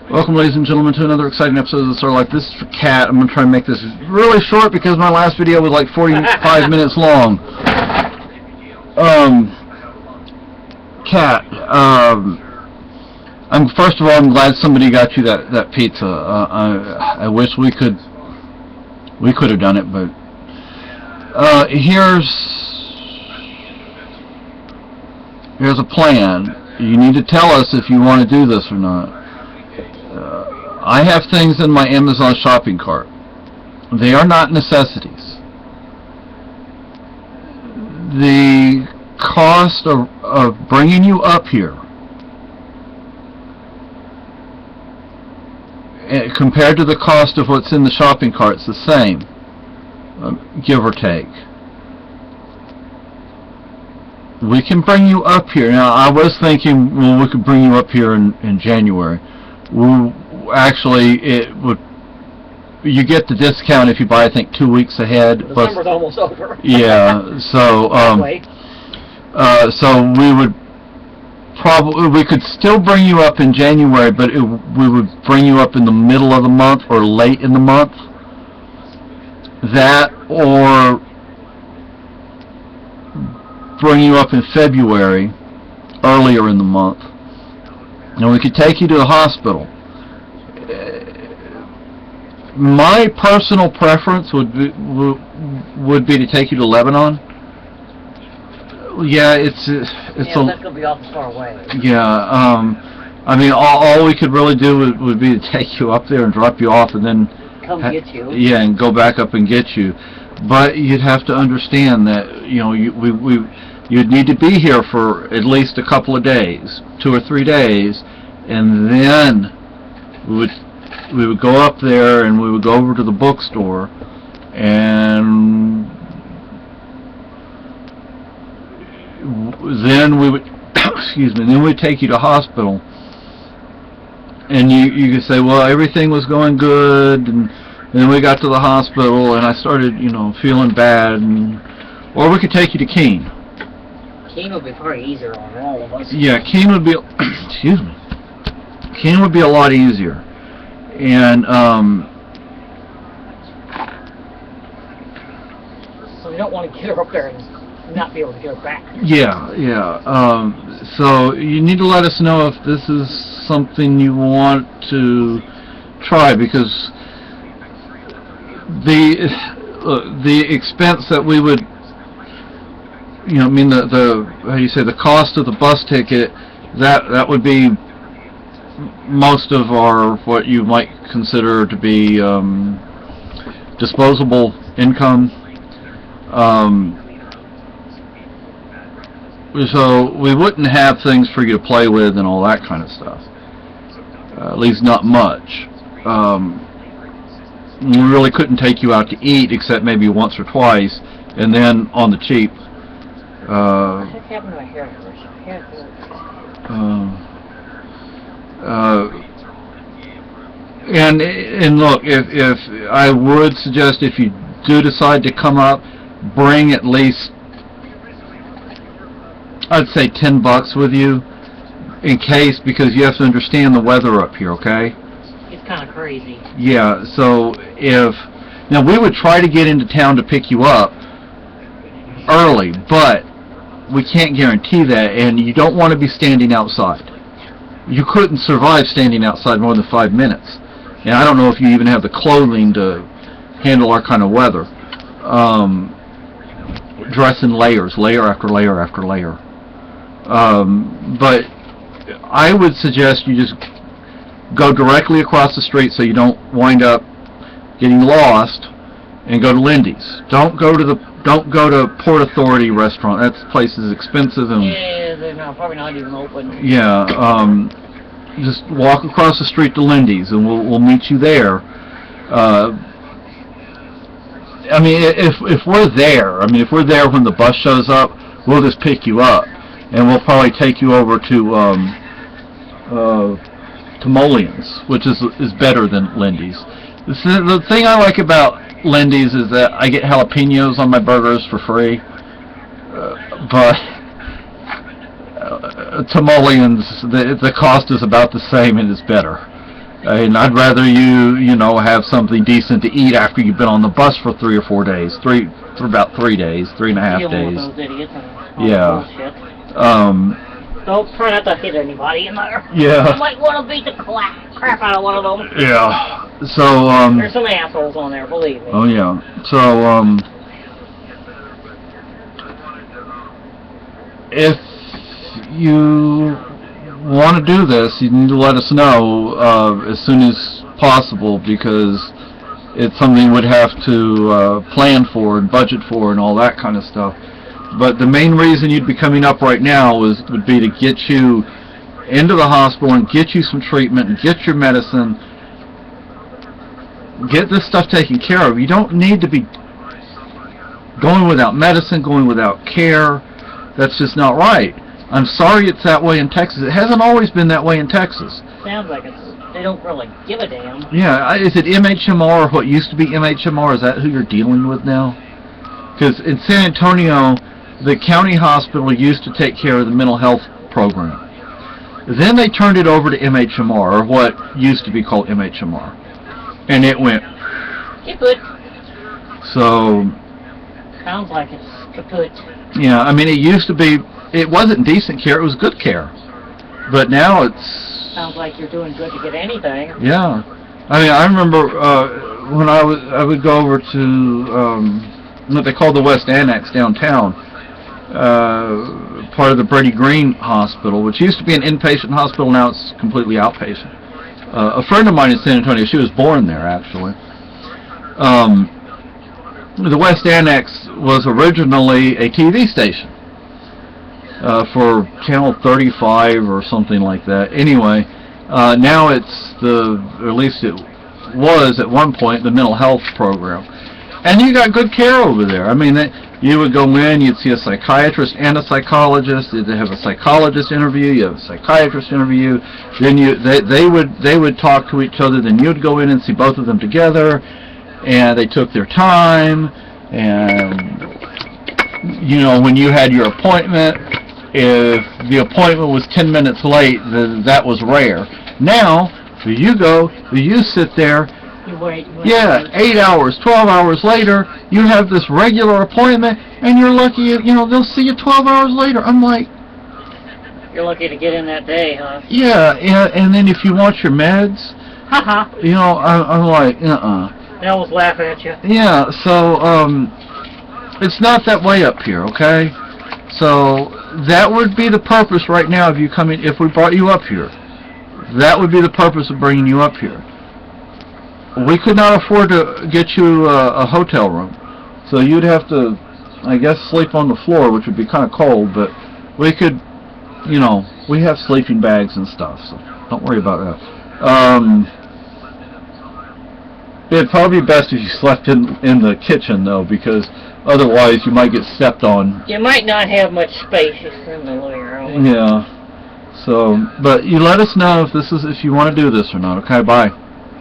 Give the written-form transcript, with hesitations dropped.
Welcome, ladies and gentlemen, to another exciting episode of The Star Life. This is for Kat. I'm going to try and make this really short because my last video was like 45 minutes long. Kat, first of all, I'm glad somebody got you that pizza. I wish we could have done it, but here's a plan. You need to tell us if you want to do this or not. I have things in my Amazon shopping cart. They are not necessities. The cost of bringing you up here compared to the cost of what's in the shopping cart is the same, give or take. We can bring you up here. Now, I was thinking, well, we could bring you up here in January. Actually, you get the discount if you buy, I think, 2 weeks ahead. December's almost over. Yeah, so we could still bring you up in January, but we would bring you up in the middle of the month or late in the month. That, or bring you up in February, earlier in the month, and we could take you to the hospital. My personal preference would be to take you to Lebanon. Yeah, it's that's gonna be awful far away. Yeah, I mean, all we could really do would be to take you up there and drop you off, and then come get you. Yeah, and go back up and get you. But you'd have to understand that you'd need to be here for at least a couple of days, 2 or 3 days, and then we would go up there and we would go over to the bookstore, and then we would then we'd take you to hospital, and you could say, well, everything was going good, and then we got to the hospital and I started feeling bad, or we could take you to Keene. Keene would be probably easier on all of us. Yeah, Keene would be Keene would be a lot easier. And so we don't want to get her up there and not be able to get her back. Yeah. So you need to let us know if this is something you want to try, because the expense that we would, the cost of the bus ticket, that would be most of our, what you might consider to be disposable income. So we wouldn't have things for you to play with and all that kind of stuff. At least not much. We really couldn't take you out to eat except maybe once or twice, and then on the cheap. What happened to my hair? And look, if I would suggest, if you do decide to come up, bring at least, I'd say $10 with you, in case, because you have to understand the weather up here, okay? It's kind of crazy. Yeah, so now we would try to get into town to pick you up early, but we can't guarantee that, and you don't want to be standing outside. You couldn't survive standing outside more than 5 minutes. And I don't know if you even have the clothing to handle our kind of weather. Dress in layers, layer after layer after layer. But I would suggest you just go directly across the street so you don't wind up getting lost, and go to Lindy's. Don't go to Port Authority restaurant. That place is expensive, and yeah, they're probably not even open. Yeah, just walk across the street to Lindy's, and we'll meet you there. I mean, if we're there, if we're there when the bus shows up, we'll just pick you up, and we'll probably take you over to Mullions, which is better than Lindy's. The thing I like about Lindy's is that I get jalapenos on my burgers for free, but to Mullions, the cost is about the same and it's better. And I'd rather you know, have something decent to eat after you've been on the bus for 3 or 4 days, for about 3 days, 3.5 Dealing with days. those idiots and all Yeah. that bullshit. Don't try not to hit anybody in there. Yeah. You might want to beat the crap out of one of them. Yeah. So, There's some assholes on there, believe me. oh yeah. So, if you want to do this, you need to let us know as soon as possible, because it's something we'd have to plan for and budget for and all that kind of stuff. But the main reason you'd be coming up right now would be to get you into the hospital and get you some treatment and get your medicine, get this stuff taken care of. You don't need to be going without medicine, going without care. That's just not right. I'm sorry it's that way in Texas. It hasn't always been that way in Texas. Sounds like they don't really give a damn. Yeah, is it MHMR or what used to be MHMR? Is that who you're dealing with now? Because in San Antonio, the county hospital used to take care of the mental health program. Then they turned it over to MHMR, or what used to be called MHMR. And it went Kaput. so... Sounds like it's kaput. Yeah, I mean, it used to be, it wasn't decent care, it was good care. But now it's... Sounds like you're doing good to get anything. Yeah. I mean, I remember when I would go over to what they call the West Annex downtown, part of the Brady Green Hospital, which used to be an inpatient hospital, now it's completely outpatient. A friend of mine in San Antonio, she was born there, actually. The West Annex was originally a TV station for Channel 35 or something like that. Anyway, now it's or at least it was at one point, the mental health program. And you got good care over there. I mean, you would go in, you'd see a psychiatrist and a psychologist. You'd have a psychologist interview, you have a psychiatrist interview. Then they would talk to each other. Then you'd go in and see both of them together. And they took their time. And you know, when you had your appointment, if the appointment was 10 minutes late, then that was rare. Now, you sit there. You wait. Yeah, 8 hours, 12 hours later, you have this regular appointment, and you're lucky, you know, they'll see you 12 hours later. I'm like... You're lucky to get in that day, huh? Yeah, and then if you want your meds, Haha. you know, I'm like, They always laugh at you. Yeah, so, it's not that way up here, okay? So, that would be the purpose right now of you coming, if we brought you up here. That would be the purpose of bringing you up here. We could not afford to get you a hotel room, so you'd have to, I guess, sleep on the floor, which would be kind of cold, but we could, you know, we have sleeping bags and stuff, so don't worry about that. It'd probably be best if you slept in the kitchen, though, because otherwise you might get stepped on. You might not have much space in the living room. Yeah. So, but you let us know if you want to do this or not, okay? Bye.